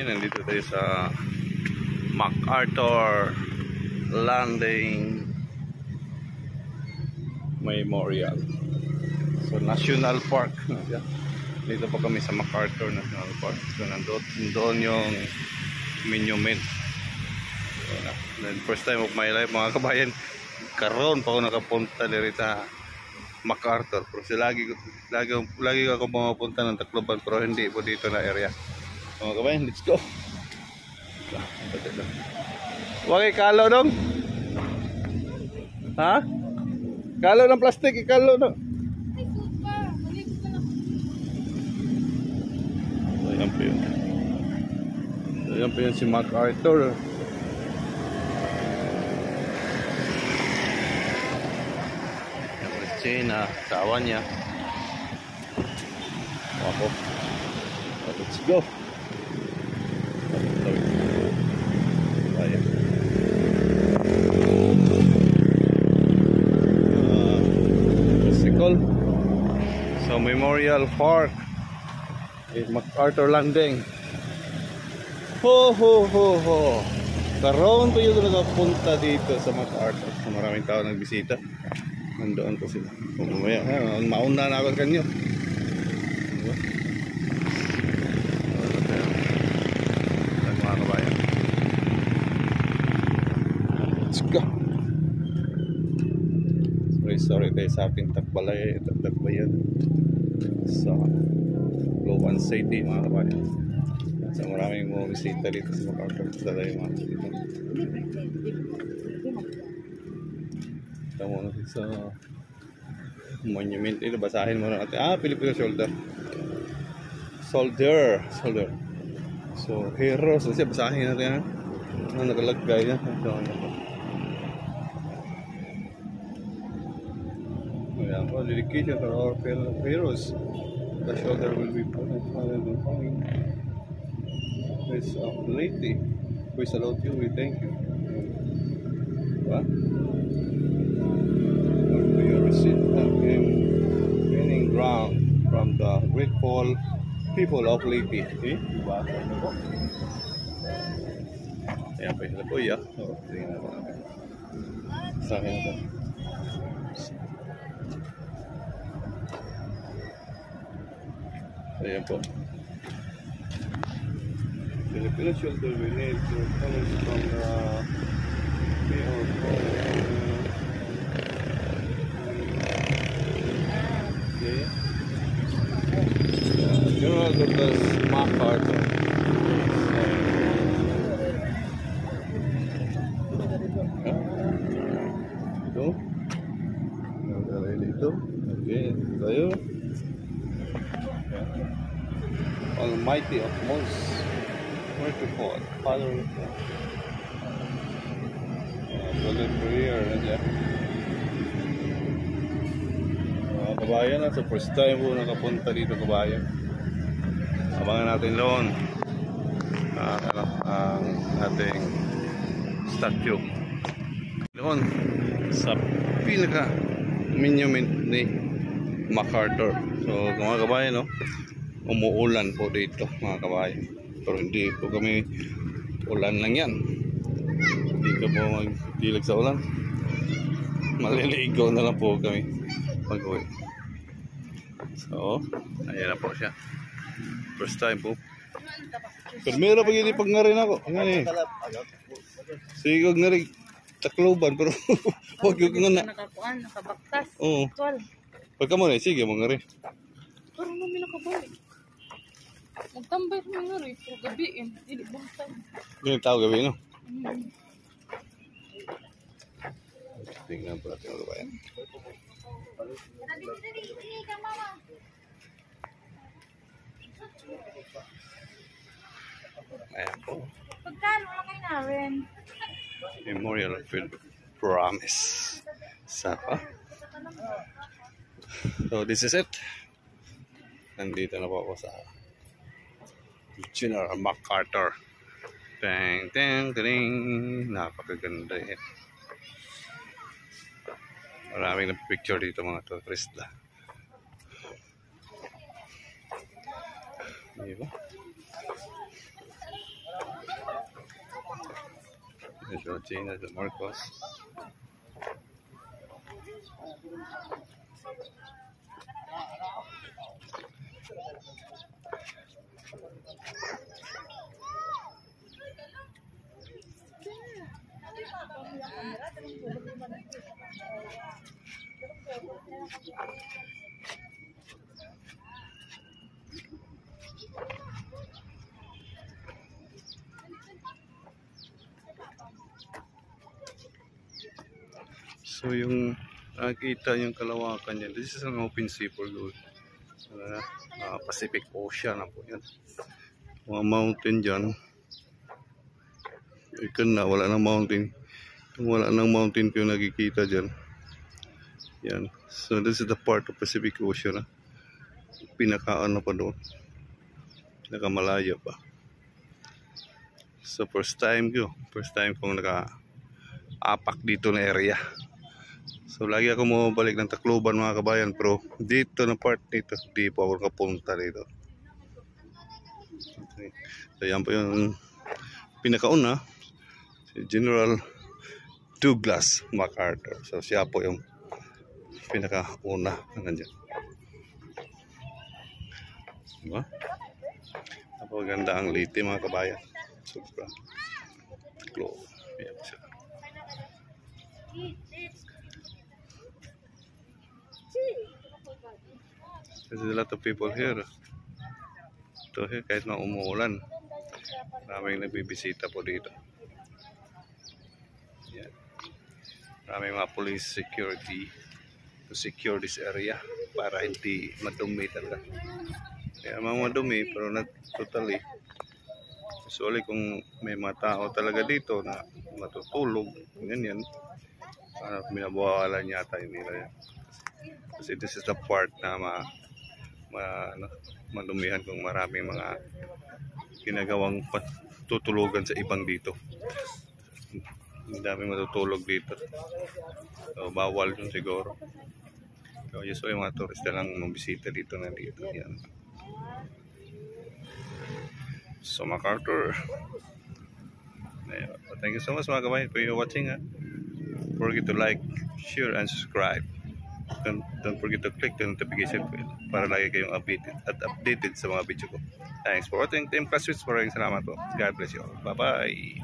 nandito tayo sa MacArthur Landing Memorial. So National Park. Dito pa kami sa MacArthur National Park. So doon yung monument. So, first time of my life mga kabayan. Karon pa ako nakapunta dito sa MacArthur. Pero lagi ako pumapunta ng Tacloban pero hindi po dito na area. So, mga kabayan, let's go. Wag ikalo dong. Ha? Kalo ng plastic, ikalo no. Ayan po yun. Ayan po yun si MacArthur. Na kawan niya. Ako. Let's go. Ayan. Bicycle. So Memorial Park in MacArthur Landing. Ho ho ho ho. Karoon pa yung nakapunta dito sa MacArthur. So, maraming tao nagbisita. Nandoon po sila. Kung mamaya, mauna na ako kanyo. Diba? Mga kabayan. Let's go. Sorry tayo sa ating takbayan. Sa Lowan City mga kabayan. So maraming mga bisita dito sa MacArthur. Dala yung mga bisita. Tama natin sa monument. Ito, basahin mo natin. Filipino soldier. So, heroes. Kasi basahin natin. Nakalagay yan. Ayan po. Dedication to our fellow heroes. The shoulder will be put and followed and coming. Praise of the lady. We salute you. We thank you. Diba? Winning ground from the grateful people of Leyte. Okay? Diba? Ayan pa yung kuya. Tingnan na natin. Sa akin ito. Ayan po. Filipino shoulder we need to come from the General Douglas MacArthur. Ito. Ito. Okay. Tayo. Almighty of most merciful Father of God. Golden prayer. Kabayan, sa first time po nakapunta dito kabayan. Abangan natin doon ang ating statue doon sa pinaka monument ni MacArthur. So mga kabayan, no, umuulan po dito mga kabayan, pero hindi po kami ulan lang yan, hindi ka po magdilag sa ulan, maliligaw na lang po kami pag-uwi. So ayan na po siya, first time po. Pero meron pag hindi pag nga rin ako sigog na rin Tacloban, pero huwag yung nga nakabaktas. Oo, pagka mo na sige mo nga rin, pero namin nakabalik magtambay mo nga rin pero gabiin hindi bangtay yung tao gabi, no? Tingnan po natin mga kabayan. Ayan po. Pagkano lang kayo namin? Memorial Field Promise. Sapa. So this is it. Nandito na po ako sa General MacArthur. Teng teng teng. Napakaganda eh. Maraming na picture dito mga turista. Diba? Central China, the Marcos. So yung nakita yung kalawakan niya, this is an open sea for good. Pacific Ocean na po yan. Mga mountain dyan. Ikan na, wala nang mountain. Kung wala nang mountain ko yung nakikita dyan. Yan. So this is the part of Pacific Ocean. Pinakaan na pa doon. Nakamalaya pa. So first time kong naka-apak dito na area. So lagi ako bumabalik ng Tacloban mga kabayan, pero dito na part nito, di po ako nakapunta dito. Okay. So yan po yung pinakauna, si General Douglas MacArthur. So siya po yung pinakauna na nandiyan. Diba? Napaganda ang Leyte mga kabayan. Sobra. Glow. Yan siya. There's a lot of people here. Ito here, kahit na umuulan, maraming nagbibisita po dito. Yan. Maraming mga police security to secure this area para hindi madumi talaga. Kaya mga madumi pero not totally. Usually kung may mga tao talaga dito na matutulog, ganyan, binabawalan yata yun nila yan. Kasi this is the part na madumihan kung maraming mga ginagawang tutulugan sa ibang dito. Ang dami matutulog dito. So, bawal yun siguro. So, usually mga turista lang mabisita dito na dito. Yan. So, MacArthur. Thank you so much mga kabayan for your watching. Don't forget to like, share, and subscribe. Don't forget to click the notification bell para lagi kayong updated sa mga video ko. Thanks for watching. Team Classmates, maraming salamat po. God bless you all. Bye-bye.